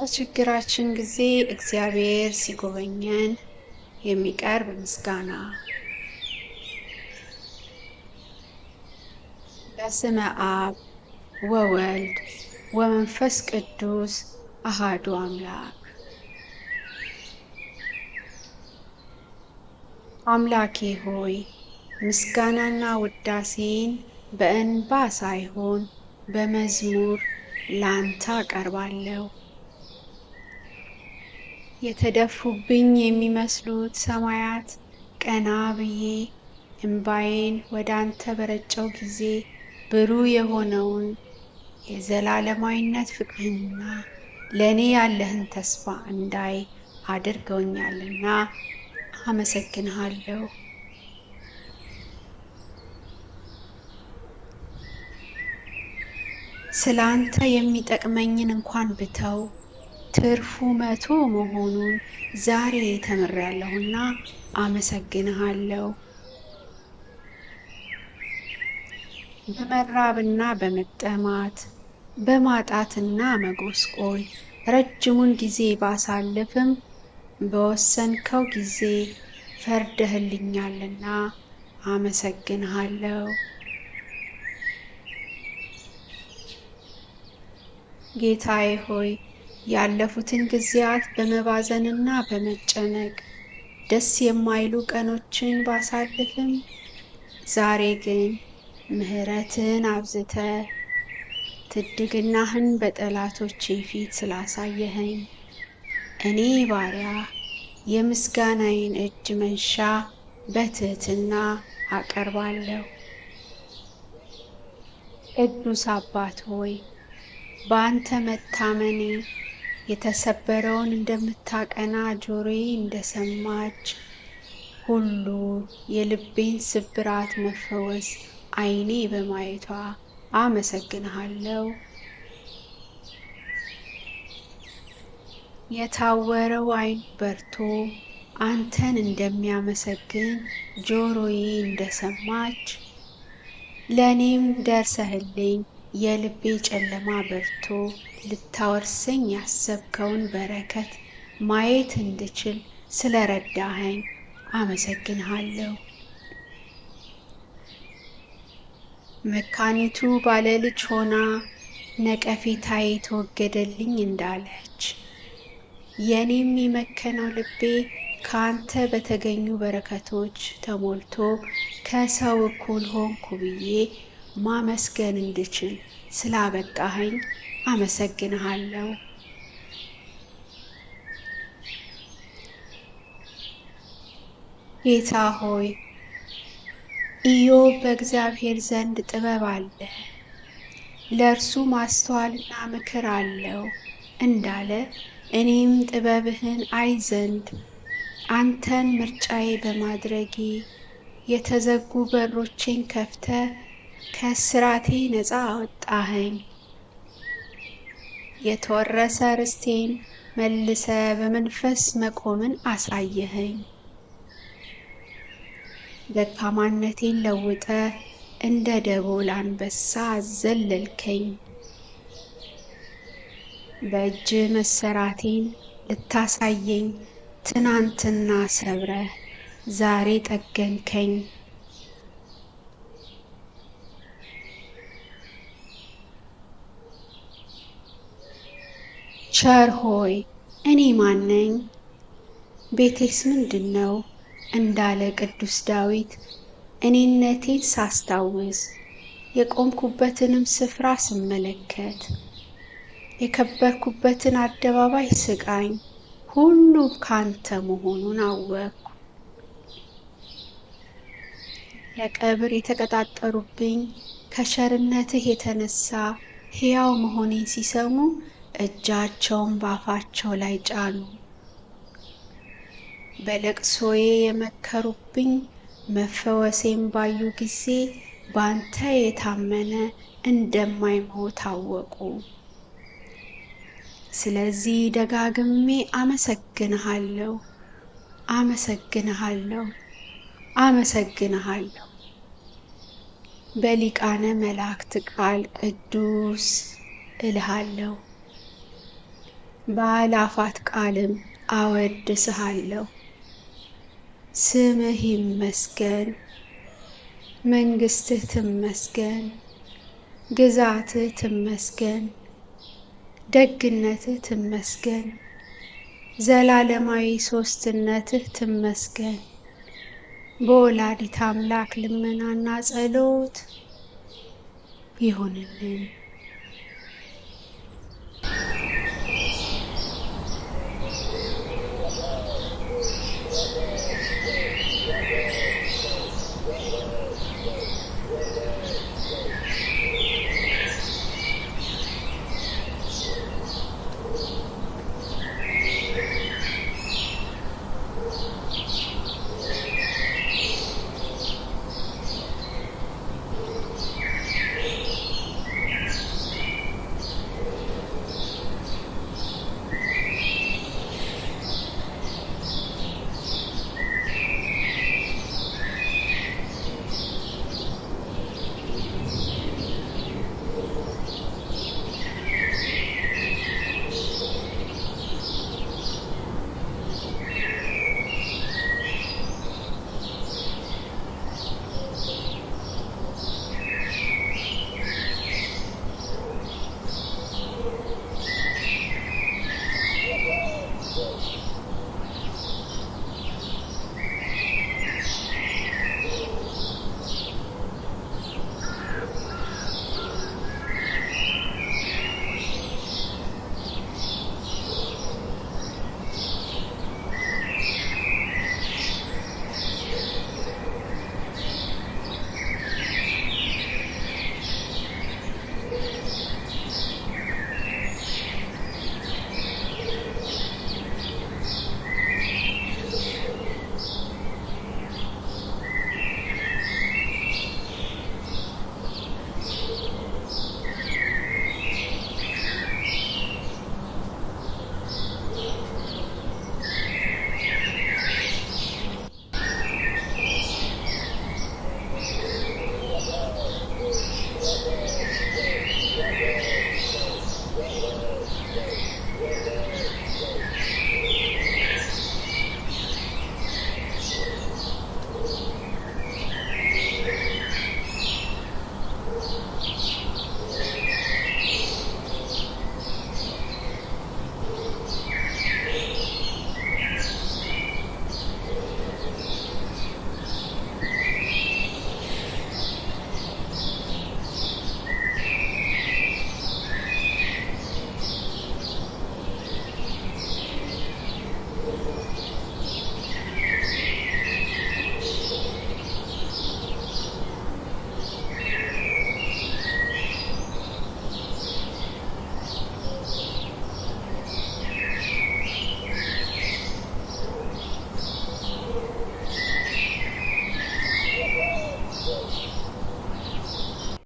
በችግራችን ጊዜ እግዚአብሔር ሲጎበኘን የሚቀርብ ምስጋና። በስመ አብ ወወልድ ወመንፈስ ቅዱስ አሃዱ አምላክ። አምላኬ ሆይ ምስጋናና ውዳሴን በእንባ ሳይሆን በመዝሙር ላንተ አቀርባለሁ። የተደፉብኝ የሚመስሉት ሰማያት ቀና ብዬ እንባዬን ወደ አንተ በረጨው ጊዜ ብሩህ የሆነውን የዘላለማዊነት ፍቅርህንና ለእኔ ያለህን ተስፋ እንዳይ አድርገውኛልና አመሰግንሃለሁ። ስለ አንተ የሚጠቅመኝን እንኳን ብተው ትርፉ 100 መሆኑን ዛሬ ተምሬያለሁና አመሰግንሃለሁ። በመራብና በመጠማት በማጣትና መጎስቆል ረጅሙን ጊዜ ባሳልፍም በወሰንከው ጊዜ ፈርደህልኛልና አመሰግንሃለሁ። ጌታዬ ሆይ ያለፉትን ጊዜያት በመባዘንና በመጨነቅ ደስ የማይሉ ቀኖችን ባሳልፍም ዛሬ ግን ምሕረትን አብዝተ ትድግናህን በጠላቶቼ ፊት ስላሳየኸኝ እኔ ባሪያ የምስጋናዬን እጅ መንሻ በትህትና አቀርባለሁ። ቅዱስ አባት ሆይ በአንተ መታመኔ የተሰበረውን እንደምታቀና ጆሮዬ እንደሰማች ሁሉ የልቤን ስብራት መፈወስ ዓይኔ በማየቷ አመሰግንሃለሁ። የታወረው ዓይን በርቶ አንተን እንደሚያመሰግን ጆሮዬ እንደሰማች ለእኔም ደርሰህልኝ የልቤ ጨለማ በርቶ ልታወርሰኝ ያሰብከውን በረከት ማየት እንድችል ስለረዳኸኝ አመሰግንሃለሁ። መካኒቱ ባለ ልጅ ሆና ነቀፌታዬ ተወገደልኝ እንዳለች የኔም የመከነው ልቤ ከአንተ በተገኙ በረከቶች ተሞልቶ ከሰው እኩል ሆንኩ ብዬ ማመስገን እንድችል ስላበቃኸኝ አመሰግንሃለሁ። ጌታ ሆይ ኢዮብ በእግዚአብሔር ዘንድ ጥበብ አለ፣ ለእርሱ ማስተዋልና ምክር አለው እንዳለ እኔም ጥበብህን አይ ዘንድ አንተን ምርጫዬ በማድረጌ የተዘጉ በሮቼን ከፍተ ከእስራቴ ነፃ አወጣኸኝ። የተወረሰ ርስቴን መልሰ በመንፈስ መቆምን አሳየኸኝ። ደካማነቴን ለውጠ እንደ ደቦል አንበሳ አዘለልከኝ። በእጅ መሰራቴን ልታሳየኝ ትናንትና ሰብረህ ዛሬ ጠገንከኝ። ቸር ሆይ እኔ ማን ነኝ? ቤቴስ ምንድን ነው? እንዳለ ቅዱስ ዳዊት እኔነቴን ሳስታውስ የቆምኩበትንም ስፍራ ስመለከት የከበርኩበትን አደባባይ ስቃኝ ሁሉም ካንተ መሆኑን አወቅኩ። ለቀብር የተቀጣጠሩብኝ ከቸርነትህ የተነሳ ሕያው መሆኔን ሲሰሙ እጃቸውን ባፋቸው ላይ ጫኑ። በለቅሶዬ የመከሩብኝ መፈወሴን ባዩ ጊዜ ባንተ የታመነ እንደማይሞት አወቁ። ስለዚህ ደጋግሜ አመሰግንሃለሁ፣ አመሰግንሃለሁ፣ አመሰግንሃለሁ። በሊቃነ መላእክት ቃል ቅዱስ እልሃለሁ። በአእላፋት ቃልም አወድስሃለሁ። ስምህ ይመስገን፣ መንግሥትህ ትመስገን፣ ግዛትህ ትመስገን፣ ደግነትህ ትመስገን፣ ዘላለማዊ ሦስትነትህ ትመስገን። በወላዲተ አምላክ ልመናና ጸሎት ይሁንልን።